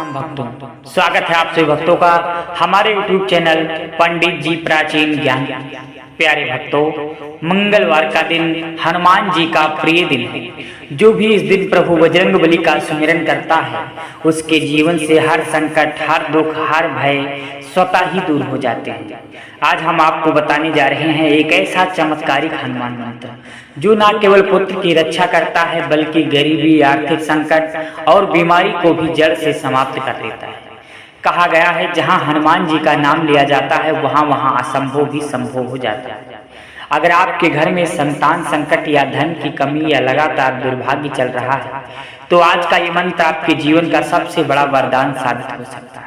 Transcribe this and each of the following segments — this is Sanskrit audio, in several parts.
भक्तों, स्वागत है आप सभी भक्तों का हमारे YouTube चैनल पंडित जी प्राचीन ज्ञान। प्यारे भक्तों, मंगलवार का दिन हनुमान जी का प्रिय दिन है। जो भी इस दिन प्रभु बजरंगबली का सुमिरन करता है उसके जीवन से हर संकट, हर दुख, हर भय स्वतः ही दूर हो जाते हैं। आज हम आपको बताने जा रहे हैं एक ऐसा चमत्कारिक हनुमान मंत्र जो न केवल पुत्र की रक्षा करता है बल्कि गरीबी, आर्थिक संकट और बीमारी को भी जड़ से समाप्त कर देता है। कहा गया है जहां हनुमान जी का नाम लिया जाता है वहां वहां असंभव भी संभव हो जाता है। अगर आपके घर में संतान संकट या धन की कमी या लगातार दुर्भाग्य चल रहा है तो आज का ये मंत्र आपके जीवन का सबसे बड़ा वरदान साबित हो सकता है।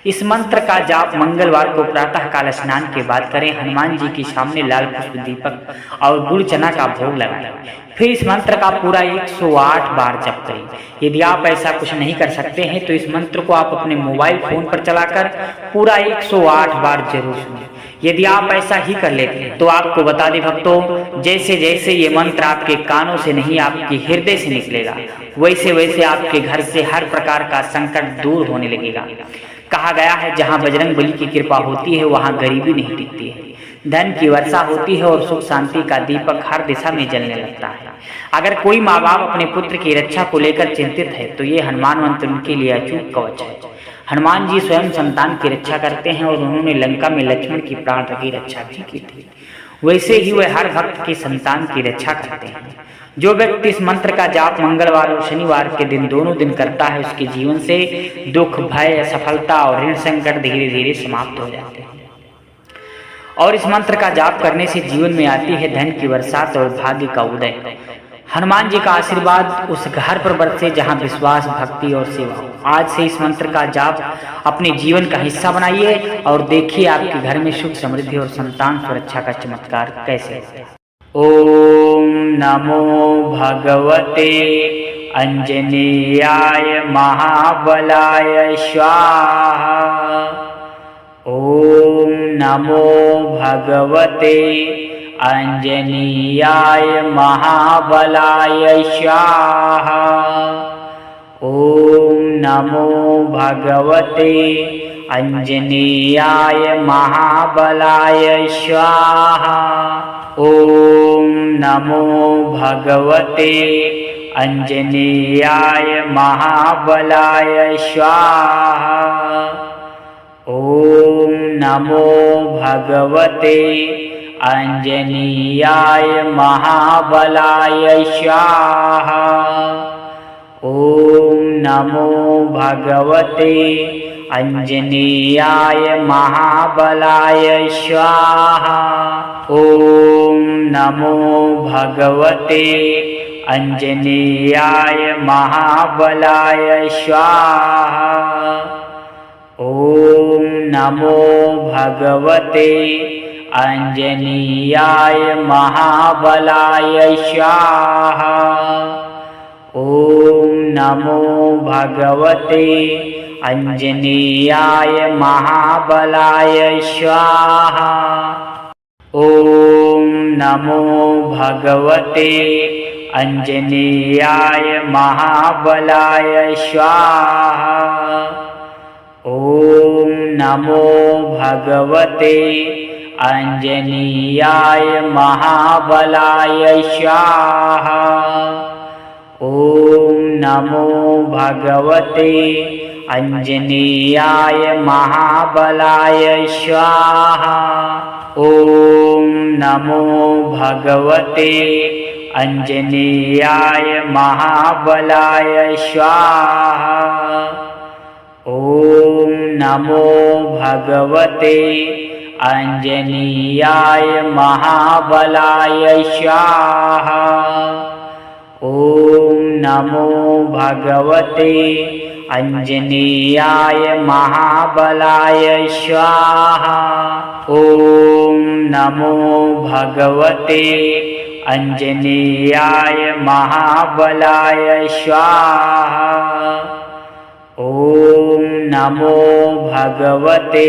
इस मंत्र का जाप मंगलवार को प्रातः काल स्नान के बाद करें। हनुमान जी के सामने लाल पुष्प दीपक और गुड़ चना का भोग लगाएं। फिर इस मंत्र का पूरा 108 बार जप करें। यदि आप ऐसा कुछ नहीं कर सकते हैं तो इस मंत्र को आप अपने मोबाइल फोन पर चलाकर पूरा 108 बार जरूर सुनें। यदि आप ऐसा ही कर लेते हैं तो आपको बता दें भक्तों, जैसे जैसे ये मंत्र आपके कानों से नहीं आपके हृदय से निकलेगा वैसे वैसे आपके घर से हर प्रकार का संकट दूर होने लगेगा। कहा गया है जहां बजरंगबली की कृपा होती है वहां गरीबी नहीं टिकती है, धन की वर्षा होती है और सुख शांति का दीपक हर दिशा में जलने लगता है। अगर कोई माँ बाप अपने पुत्र की रक्षा को लेकर चिंतित है तो ये हनुमान मंत्र उनके लिए अचूक कवच है। हनुमान जी स्वयं संतान की रक्षा करते हैं और उन्होंने लंका में लक्ष्मण की प्राण की रक्षा भी की थी। वैसे ही वह हर भक्त की संतान की रक्षा करते हैं। जो व्यक्ति इस मंत्र का जाप मंगलवार और शनिवार के दिन दोनों दिन करता है उसके जीवन से दुख, भय, असफलता और ऋण संकट धीरे धीरे समाप्त हो जाते हैं। और इस मंत्र का जाप करने से जीवन में आती है धन की बरसात और भाग्य का उदय। हनुमान जी का आशीर्वाद उस घर पर बरसे जहां विश्वास, भक्ति और सेवा हो। आज से इस मंत्र का जाप अपने जीवन का हिस्सा बनाइए और देखिए आपके घर में सुख, समृद्धि और संतान सुरक्षा का चमत्कार कैसे होता है। ओम नमो भगवते अंजनेयाय महाबलाय स्वाहा। ओम नमो भगवते अंजनेयाय महाबलाय स्वाहा। ओम नमो भगवते अंजनेयाय महाबलाय स्वाहा। ओम नमो भगवते अंजनेयाय महाबलाय स्वाहा। ओम नमो भगवते अंजनेयाय महाबलाय स्वाहा। ओम नमो भगवते अंजनेयाय महाबलाय स्वाहा। ओम नमो भगवते अंजनेयाय महाबलाय स्वाहा। ओम नमो भगवते अंजनेयाय महाबलाय स्वाहा। ओम नमो भगवते अंजनेयाय महाबलाय स्वाहा। ओम नमो भगवते अंजनेयाय महाबलाय स्वाहा। ओम नमो भगवते अंजनेयाय महाबलाय स्वाहा। ओम नमो भगवते अंजनेयाय महाबलाय स्वाहा। ओम नमो भगवते अंजनेयाय महाबलाय स्वाहा। ओम नमो भगवते अंजनेयाय महाबलाय स्वाहा। ओम नमो भगवते अंजनेयाय महाबलाय स्वाहा। ओम नमो भगवते अंजनेयाय महाबलाय स्वाहा। ओम नमो भगवते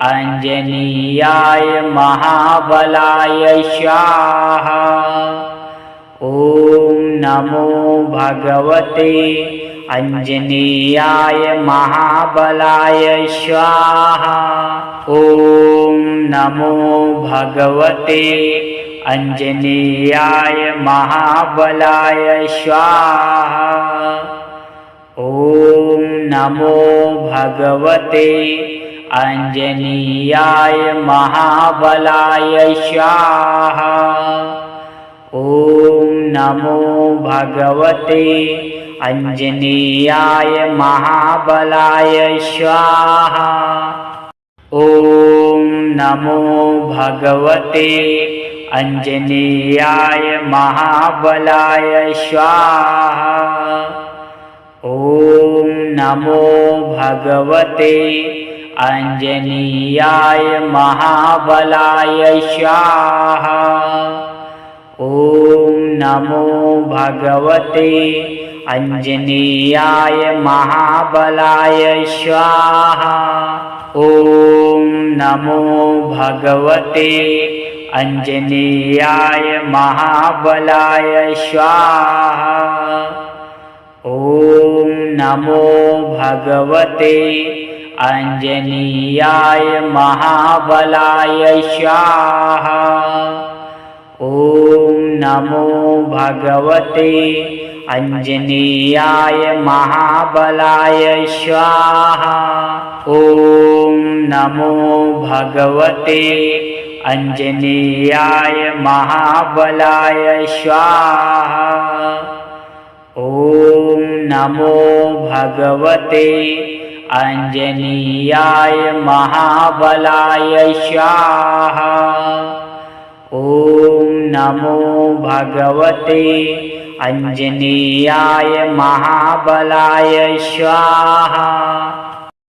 अंजनीयाय महाबलाय स्वाहा। ॐ नमो भगवते अंजनीयाय महाबलाय स्वाहा। ॐ नमो भगवते अंजनीयाय महाबलाय स्वाहा। ॐ नमो भगवते अंजनीयाय महाबलाय स्वाहा। ॐ नमो भगवते अंजनीयाय महाबलाय स्वाहा। ॐ नमो भगवते अंजनीयाय महाबलाय स्वाहा। ॐ नमो भगवते अंजनीयाय महाबलाय स्वाहा। ॐ नमो भगवते अंजनीयाय महाबलाय स्वाहा। ॐ नमो भगवते अंजनीयाय महाबलाय स्वाहा। ॐ नमो भगवते अंजनीयाय महाबलाय स्वाहा। ॐ नमो भगवते अंजनीयाय महाबलाय स्वाहा। ॐ नमो भगवते अंजनीयाय महाबलाय स्वाहा। ॐ नमो भगवते अंजनीयाय महाबलाय स्वाहा। ॐ नमो भगवते अंजनीयाय महाबलाय स्वाहा।